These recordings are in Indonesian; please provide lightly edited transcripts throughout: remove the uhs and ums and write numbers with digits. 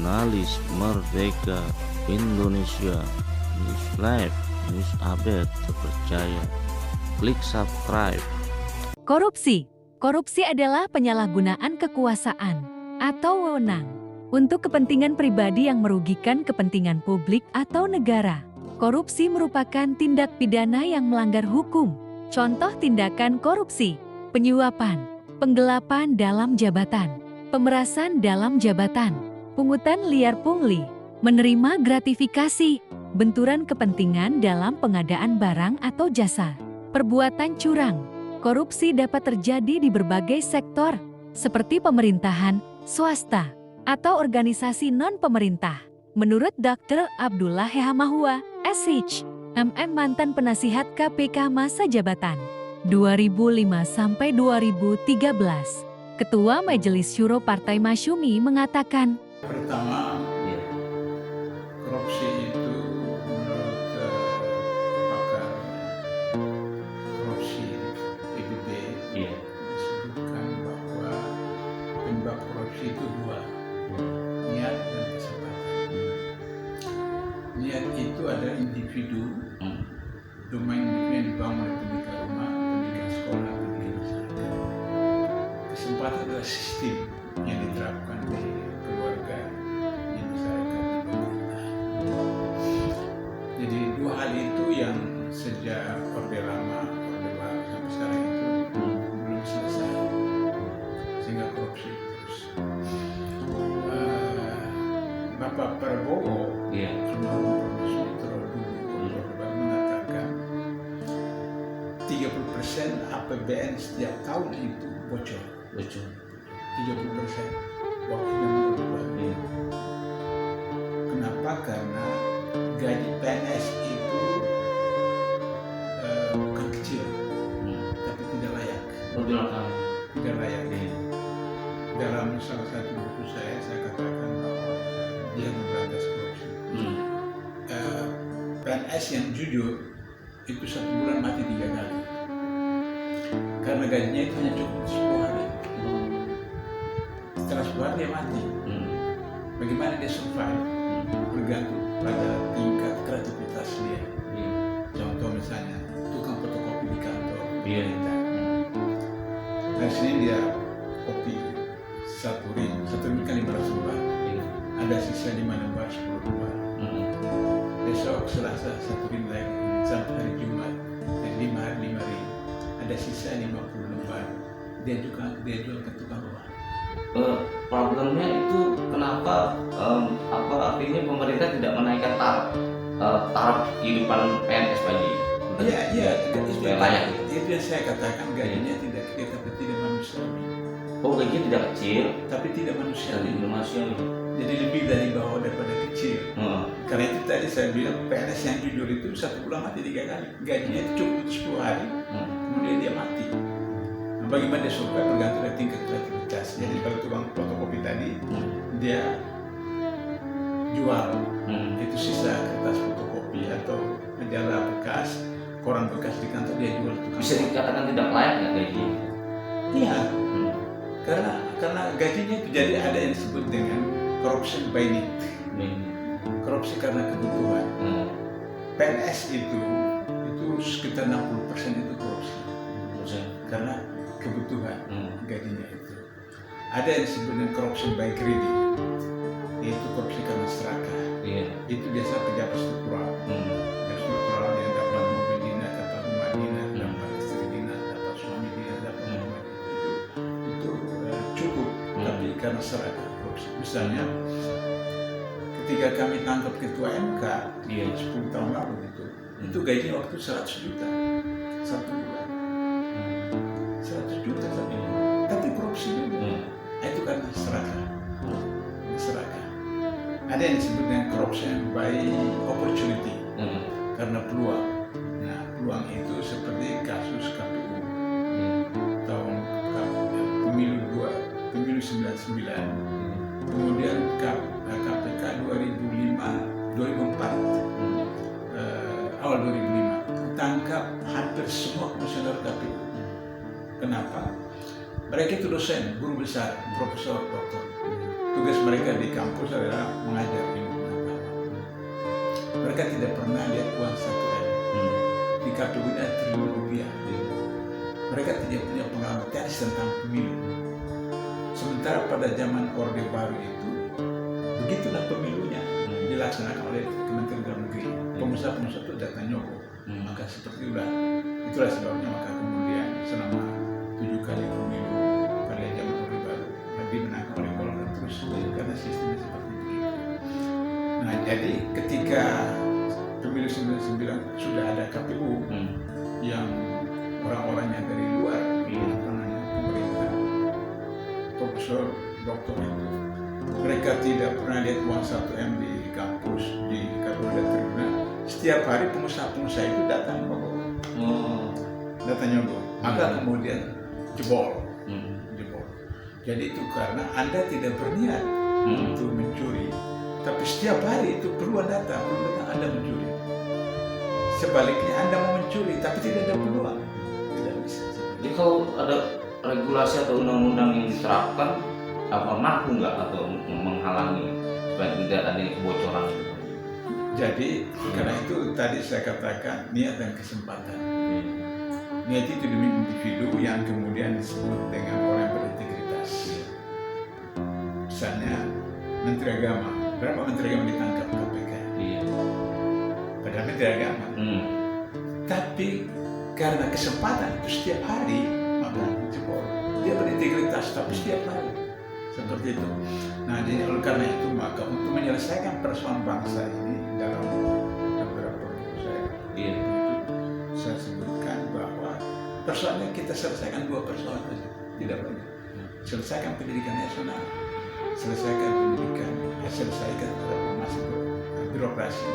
jurnalis Merdeka Indonesia, News Live, News Update terpercaya. Klik subscribe. Korupsi. Korupsi adalah penyalahgunaan kekuasaan atau wewenang untuk kepentingan pribadi yang merugikan kepentingan publik atau negara. Korupsi merupakan tindak pidana yang melanggar hukum. Contoh tindakan korupsi: penyuapan, penggelapan dalam jabatan, pemerasan dalam jabatan, pungutan liar pungli, menerima gratifikasi, benturan kepentingan dalam pengadaan barang atau jasa, perbuatan curang. Korupsi dapat terjadi di berbagai sektor, seperti pemerintahan, swasta, atau organisasi non-pemerintah. Menurut Dr. Abdullah Hehamahua, SH, MM mantan penasihat KPK masa jabatan 2005-2013, Ketua Majelis Syuro Partai Masyumi mengatakan, Pertama, korupsi itu menurut pakar korupsi PBB disebutkan bahwa penyebab korupsi itu dua, niat dan kesempatan. Niat itu ada individu, domain individu yang dibangun oleh pendidikan rumah, pendidikan sekolah, pendidikan masyarakat. Kesempatan adalah sistem yang diterapkan di keluarga, di masyarakat, di pemerintah. Jadi dua hal itu yang sejak Orde Lama, Orde Baru sampai sekarang itu belum selesai, sehingga korupsi terus. Bapak Prabowo mengatakan 30% APBN setiap tahun itu bocor. 30% waktu zaman Orde Baru. Kenapa? Karena gaji PNS itu bukan kecil, tapi tidak layak. Tidak layak. Dalam salah satu buku saya katakan bahwa dia memberantas korupsi. PNS yang jujur itu 1 bulan mati 3 kali, karena gajinya itu hanya cukup 10 hari. Setelah 10 hari dia mati. Bagaimana dia survive? Bergantung pada tingkat kreativitas dia. Contoh misalnya tukang fotokopi di kantor pemerintah. Dari sini dia kopi satu ring kan 500 lembar. Ada sisa 5 lembar, 10 lembar. Besok Selasa 1 ring lagi, sampai hari Jumat, jadi 5 hari 5 ring. Ada sisa 50 lembar. Dia jual ke tukang rumah. Problemnya itu kenapa artinya pemerintah tidak menaikkan taraf kehidupan PNS bagi Iya, supaya layak gitu. itu yang saya katakan, gajinya tidak kecil tapi tidak manusiawi. Gajinya tidak kecil Tapi tidak manusiawi. Jadi lebih dari bawah daripada kecil. Karena itu tadi saya bilang PNS yang jujur itu 1 bulan mati 3 kali. Gajinya itu cukup 10 hari, kemudian dia mati. Nah, bagaimana dia survive bergantung dari tingkat kreativitas. Jadi kalau tukang fotokopi tadi, dia jual itu sisa kertas fotokopi atau majalah bekas, koran bekas di kantor, dia jual tukang. Bisa dikatakan tidak layak nggak gajinya? Iya, karena gajinya itu jadi ada yang disebut dengan corruption by need. Korupsi karena kebutuhan. PNS itu sekitar 60% itu korupsi karena kebutuhan gajinya itu. Ada yang disebut dengan corruption by greedy, yaitu korupsi karena serakah. Itu biasa pejabat struktural. Pejabat struktural yang dapat mobil dinas, dapat rumah dinas, dapat istri dinas, dapat suami dinas, dapat rumah itu cukup, tapi karena serakah korupsi. Misalnya ketika kami tangkap ketua MK 10 tahun lalu itu gajinya waktu 100 juta 1 bulan, 100 juta 1 bulan, tapi korupsi juga. Itu karena serakah. Ada yang disebut dengan corruption by opportunity, karena peluang. Nah, peluang itu seperti kasus KPU tahun pemilu 99, kemudian KPK 2004, awal 2005 tangkap hampir semua komisioner KPU. Kenapa? Mereka itu dosen, guru besar, profesor, doktor. Tugas mereka di kampus adalah mengajar ilmu pengetahuan. Mereka tidak pernah lihat uang 1 M. Di KPU-nya triliun rupiah. Mereka tidak punya pengalaman teknis tentang pemilu. Sementara pada zaman Orde Baru itu, begitulah pemilunya dilaksanakan oleh Kementerian Dalam Negeri. Pengusaha-pengusaha itu datang nyogok. Maka itulah sebabnya maka kemudian selama 7 kali pemilu pada zaman Orde Baru dimenangkan oleh Golkar terus karena sistemnya seperti begitu. Nah, jadi ketika pemilu 99 sudah ada KPU yang orang-orangnya dari luar, pemerintah, profesor, doktor itu, mereka tidak pernah lihat uang 1 M di kampus, di Kapolda Tribuna. Setiap hari pengusaha-pengusaha itu datang nyogok. Maka kemudian jebol. Jadi itu karena Anda tidak berniat untuk mencuri, tapi setiap hari itu perlu data Anda mencuri. Sebaliknya Anda mau mencuri, tapi tidak ada peluang, tidak bisa. Jadi kalau ada regulasi atau undang-undang yang diterapkan, apa mampu nggak atau menghalangi supaya tidak ada kebocoran? Jadi karena itu tadi saya katakan niat dan kesempatan. Niat itu demi individu yang kemudian disebut dengan orang berintegritas. Misalnya Menteri Agama, berapa Menteri Agama ditangkap KPK? Padahal Menteri Agama. Tapi karena kesempatan itu setiap hari maka jebol. Dia berintegritas tapi setiap hari seperti itu. Nah, jadi oleh karena itu maka untuk menyelesaikan persoalan bangsa ini dalam beberapa buku saya sebutkan bahwa persoalannya kita selesaikan 2 persoalan saja, tidak banyak. Selesaikan pendidikan nasional, selesaikan reformasi birokrasi.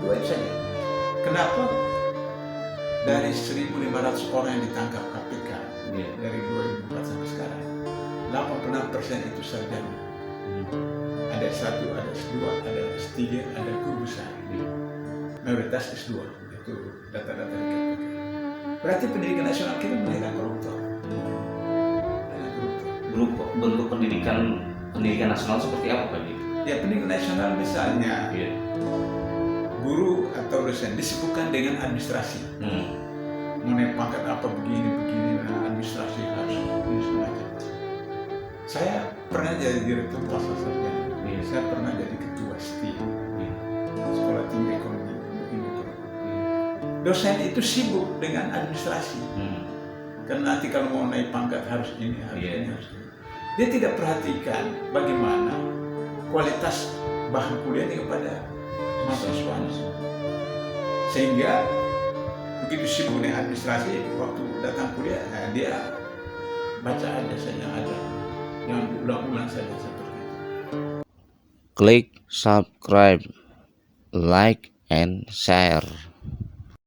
2 itu saja. Kenapa dari 1.500 orang yang ditangkap KPK dari 2004 sampai sekarang 86% itu sarjana. Ada S1, ada S2, ada S3, ada guru besar. Mayoritas S2 itu data-data di KPK. Berarti pendidikan nasional kita melahirkan koruptor. Bentuk pendidikan nasional seperti apa Pak? Ya, pendidikan nasional misalnya guru atau dosen disibukkan dengan administrasi. Mengenai pangkat apa begini, administrasi harus ini semacam. Saya pernah jadi direktur pasar sarjana. Saya pernah jadi ketua STI, Sekolah Tinggi Ekonomi. Dosen itu sibuk dengan administrasi. Karena nanti kalau mau naik pangkat harus ini, harus ini. Dia tidak perhatikan bagaimana kualitas bahan kuliahnya kepada mahasiswanya. Sehingga begitu sibuk dengan administrasi, waktu datang kuliah, dia baca aja saja ada yang ulang-ulang saja seperti itu. Klik subscribe, like, and share.